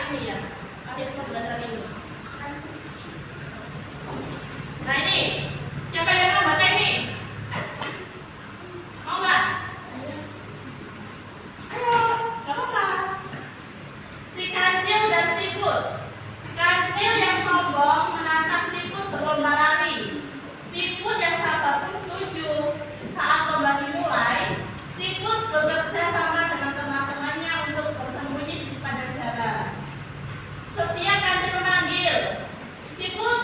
ini ya, akhir pembelajaran ini. Nah ini, siapa yang mau baca ini? Mau nggak? Ayo, nggak apa-apa. Si kancil dan siput. Kancil yang sombong menantang siput berlomba lari. Siput yang sabar pun setuju. Saat lomba dimulai, siput bekerja sama dengan teman-temannya untuk bersembunyi di sepanjang jalan. Setiap kancil memanggil, "Siput,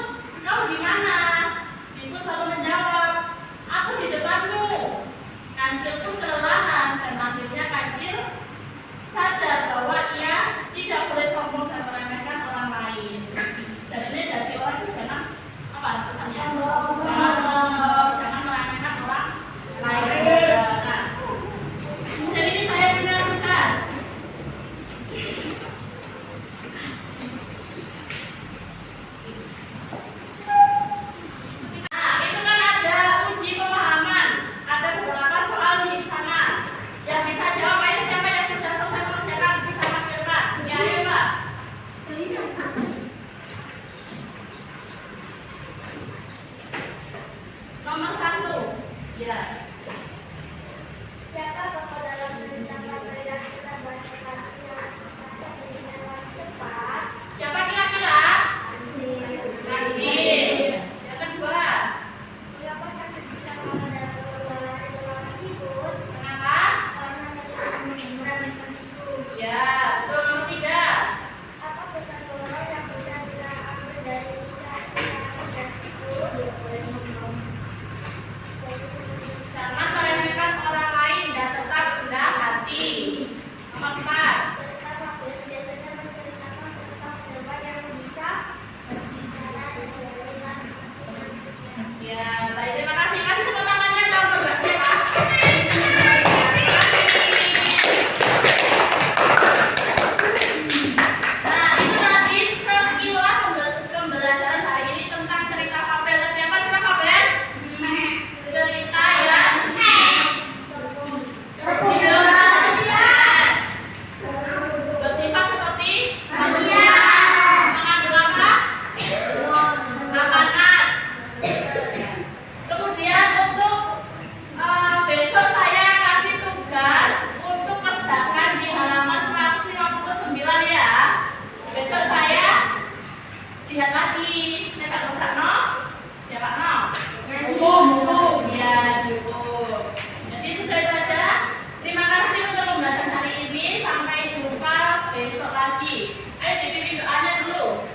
kau di mana?" Siput selalu menjawab, "Aku di depanmu." Kancil pun kelelahan dan akhirnya kancil sadar bahwa ia tidak boleh sombong dan meremehkan orang lain. Dan ini dari orang itu jangan apa? Pesannya jangan meremehkan orang lain. Nah, jadi ini saya punya tugas. Nah, itu kan ada uji pemahaman. Ada beberapa soal di sana. Yang bisa jawab ini siapa yang sudah selesai mengerjakan bisa panggil Kak. Ya, ayo Pak. Nomor 1. Ya. Siapa tokoh dalam cerita Papua yang kita bacakan yang dengan cepat? Siapa kira-kira? Anjing. Yang kedua. Siapa yang bisa mengenal perbuatan dalam siput? Kenapa? Karena tidak meremehkan siput. Ya, betul. Nomor 3. Apa pesan moral yang bisa kita ambil dari kisah singa dan siput? Jangan meremehkan orang lain dan tetap rendah hati. Nomor 4. Cerita Papua biasanya menceritakan tentang hewan yang bisa berbicara dan berbicara. Ya, baik, terima kasih. Kasih tepuk tangannya dalam berbahagia, Pak. Nah, itu tadi sekilas pembelajaran hari ini tentang cerita Fabel. Tadi apa cerita Fabel? Cerita yang bersifat seperti mengandung apa? Makanan. Kemudian untuk besok saya kasih tugas untuk kerjakan di halaman 159 ya. Besok saya lihat lagi. Saya Pak Nusakno. Ya Pak No. Buku. Ya, buku. Jadi sudah itu aja. Terima kasih untuk pembelajaran hari ini. Sampai jumpa besok lagi. Ayo dipimpin doanya dulu.